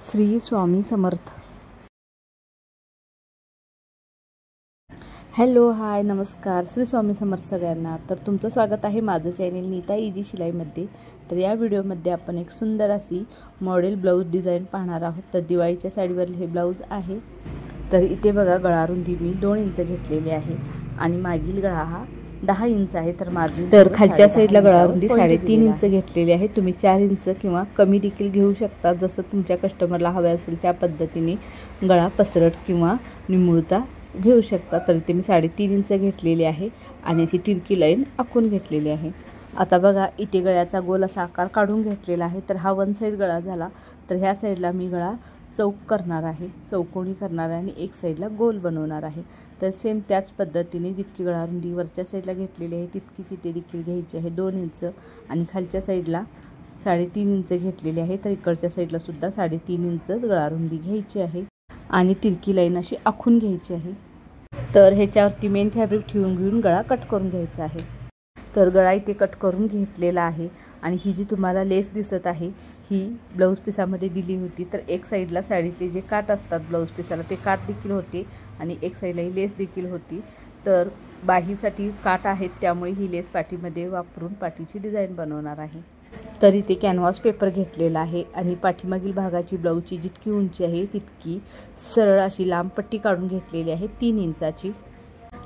Shri Swami Samarth. Hello, हाय, नमस्कार. श्री स्वामी समर्थ सगळ्यांना. तर तुमचं स्वागत आहे माझं चॅनेल नीता इजी शिलाईमध्ये. तर या व्हिडिओमध्ये आपण एक सुंदर अशी मॉडेल ब्लाऊज डिझाईन पाहणार आहोत. तर दिवाळीच्या साडीवरील हे ब्लाऊज आहे. तर इथे बघा, गळा रुंदी मी 2 इंच घेतलेली आहे आणि मागील गळा हा 10 इंच आहे. तर मार्जिन तर खालच्या साईडला गळा रुंदी 3.5 इंच घेतलेली आहे. तुम्ही 4 इंच किंवा कमी देखील घेऊ शकता. जसं तुमच्या कस्टमरला हवे असेल त्या पद्धतीने गळा पसरट किंवा निमुळता घेऊ शकता. तर इथे मी 3.5 इंच घेतलेली आहे आणि अशी तिरकी लाईन आखून घेतलेली आहे. आता बघा, इथे गळ्याचा गोल असा आकार काढून घेतलेला आहे. तर हा वन साईड गळा झाला. तर ह्या साईडला मी गळा चौक करणार आहे, चौकोनी करणार आहे आणि एक साईडला गोल बनवणार आहे. तर सेम त्याच पद्धतीने जितकी गळा रुंदी वरच्या साईडला घेतलेली आहे तितकीच इथे देखील घ्यायची आहे 2 इंच आणि खालच्या साईडला 3.5 इंच घेतलेली आहे. तर इकडच्या साईडला सुद्धा 3.5 इंचच गळा रुंदी घ्यायची आहे आणि तिरकी लाईन अशी आखून घ्यायची आहे. तर ह्याच्यावरती मेन फॅब्रिक ठेवून घेऊन गळा कट करून घ्यायचा आहे. तर गळा इथे कट करून घेतलेला आहे आणि ही जी तुम्हाला लेस दिसत आहे ही ब्लाऊज पिसामध्ये दिली होती. तर एक साईडला साडीचे जे काठ असतात ब्लाऊज पिसाला ते काठ देखील होते आणि एक साईडला ही लेस देखील होती. तर बाहीसाठी काठ आहेत त्यामुळे ही लेस पाठीमध्ये वापरून पाठीची डिझाईन बनवणार आहे. तर इथे कॅनव्हास पेपर घेतलेला आहे आणि पाठीमागील भागाची ब्लाऊजची जितकी उंची आहे तितकी सरळ अशी लांब पट्टी काढून घेतलेली आहे 3 इंचाची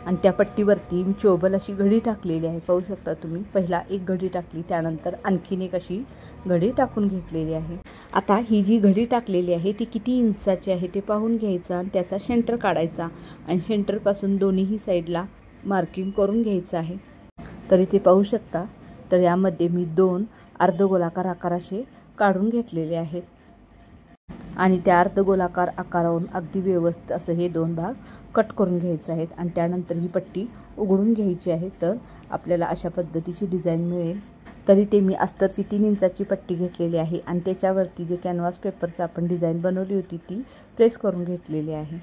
आणि त्या पट्टीवरती मी चोबल अशी घडी टाकलेली आहे. पाहू शकता तुम्ही. पहिला एक घडी टाकली, त्यानंतर आणखीन एक अशी घडी टाकून घेतलेली आहे. आता ही जी घडी टाकलेली आहे ती किती इंचाची आहे ते पाहून घ्यायचं आणि त्याचा सेंटर काढायचा आणि सेंटरपासून दोन्हीही साईडला मार्किंग करून घ्यायचं आहे. तर इथे पाहू शकता. तर यामध्ये मी 2 अर्धगोलाकार आकार असे काढून घेतलेले आहेत आणि त्या अर्धगोलाकार आकारावरून अगदी व्यवस्थित असं हे 2 भाग कट करून घ्यायचे आहेत आणि त्यानंतर ही पट्टी उघडून घ्यायची आहे. तर आपल्याला अशा पद्धतीची डिझाईन मिळेल. तरी ते मी अस्तरची 3 इंचाची पट्टी घेतलेली आहे आणि त्याच्यावरती जे कॅनव्हास पेपरचं आपण डिझाईन बनवली होती ती प्रेस करून घेतलेली आहे.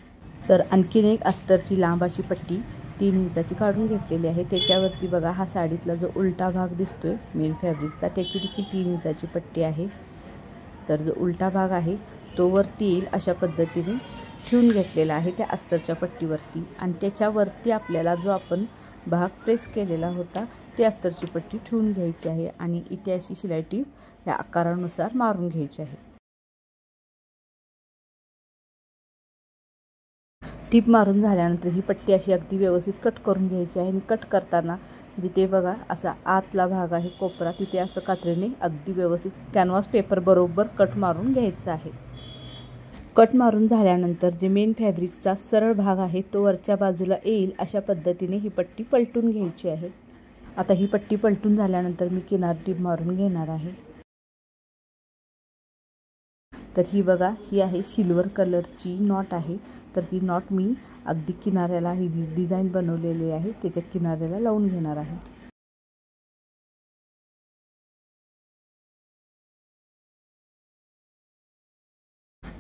तर आणखीन एक अस्तरची लांब अशी पट्टी 3 इंचाची काढून घेतलेली आहे. त्याच्यावरती बघा, हा साडीतला जो उलटा भाग दिसतोय मेन फॅब्रिकचा त्याची देखील 3 इंचाची पट्टी आहे. तर जो उलटा भाग आहे तो वरती येईल अशा पद्धतीने ठेवून घेतलेला आहे त्या अस्तरच्या पट्टीवरती आणि त्याच्यावरती आपल्याला जो आपण भाग प्रेस केलेला होता ती अस्तरची पट्टी ठेवून घ्यायची आहे आणि इथे अशी शिलाई टीप या आकारानुसार मारून घ्यायची आहे. टीप मारून झाल्यानंतर ही पट्टी अशी अगदी व्यवस्थित कट करून घ्यायची आहे आणि कट करताना जिथे बघा असा आतला भाग आहे कोपरा तिथे असं कात्रीने अगदी व्यवस्थित कॅनव्हास पेपर बरोबर कट मारून घ्यायचा आहे. कट मारून झाल्यानंतर जे मेन फॅब्रिकचा सरळ भाग आहे तो वरच्या बाजूला येईल अशा पद्धतीने ही पट्टी पलटून घ्यायची आहे. आता ही पट्टी पलटून झाल्यानंतर मी किनार टीप मारून घेणार आहे. तर ही बघा, ही आहे सिल्वर कलरची नॉट आहे. तर ती नॉट मी अगदी किनाऱ्याला ही डिझाईन बनवलेली आहे त्याच्या किनाऱ्याला लावून घेणार आहे.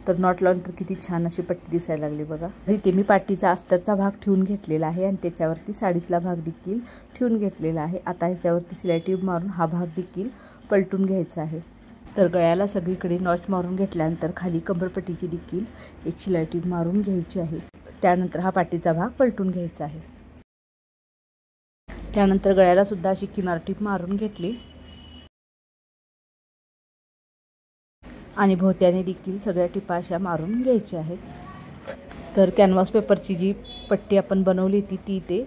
तर नॉट लावून तर किती छान अशी पट्टी दिसायला लागली बघा. इथे मी पाठीचा अस्तरचा भाग ठेवून घेतलेला आहे आणि त्याच्यावरती साडीतला भाग देखील ठेवून घेतलेला आहे. आता ह्याच्यावरती सिलाई टीप मारून हा भाग देखील पलटून घ्यायचा आहे. तर गळ्याला सगळीकडे नॉच मारून घेतल्यानंतर खाली कंबरपट्टीची देखील एक शिलाई टीप मारून घ्यायची आहे. त्यानंतर हा पाठीचा भाग पलटून घ्यायचा आहे. त्यानंतर गळ्याला सुद्धा अशी किनार टीप मारून घेतली आणि भोवत्याने देखील सगळ्या टिपा अशा मारून घ्यायच्या आहेत. तर कॅनव्हास पेपरची जी पट्टी आपण बनवली ती इथे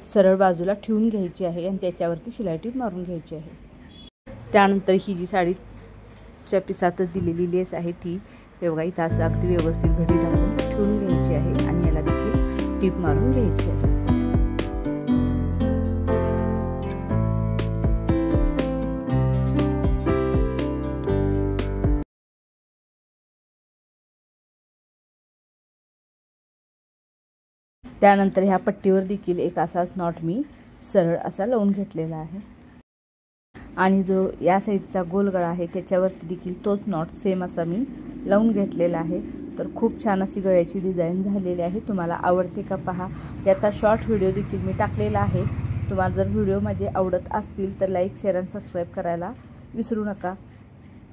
सरळ बाजूला ठेवून घ्यायची आहे आणि त्याच्यावरती शिलाई टीप मारून घ्यायची आहे. त्यानंतर ही जी साडीच्या पिसातच दिलेली लेस आहे ती बघा इथं असं अगदी व्यवस्थित घडी टाकून ठेवून घ्यायची आहे आणि याला देखील टीप मारून घ्यायची आहे. त्यानंतर ह्या पट्टीवर देखील एक असाच नॉट मी सरळ असा लावून घेतलेला आहे आणि जो या साईडचा गोल गळा आहे त्याच्यावरती देखील तोच नॉट सेम असा मी लावून घेतलेला आहे. तर खूप छान अशी गळ्याची डिझाईन झालेली आहे. तुम्हाला आवडते का पहा. याचा शॉर्ट व्हिडिओ देखील मी टाकलेला आहे. तुम्हाला जर व्हिडिओ माझे आवडत असतील तर लाईक, शेअर आणि सबस्क्राईब करायला विसरू नका.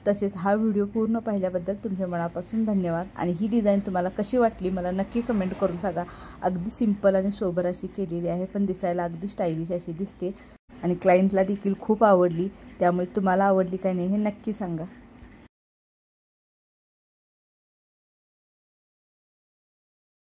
तसेच हा व्हिडिओ पूर्ण पाहिल्याबद्दल तुमच्या मनापासून धन्यवाद। आणि ही डिझाईन तुम्हाला कशी वाटली मला नक्की कमेंट करून सांगा। अगदी सिंपल आणि सोबर अशी केलेली आहे, पण दिसायला अगदी स्टायलिश अशी दिसते आणि क्लायंटला देखील खूप आवडली। त्यामुळे तुम्हाला आवडली का नाही हे नक्की सांगा।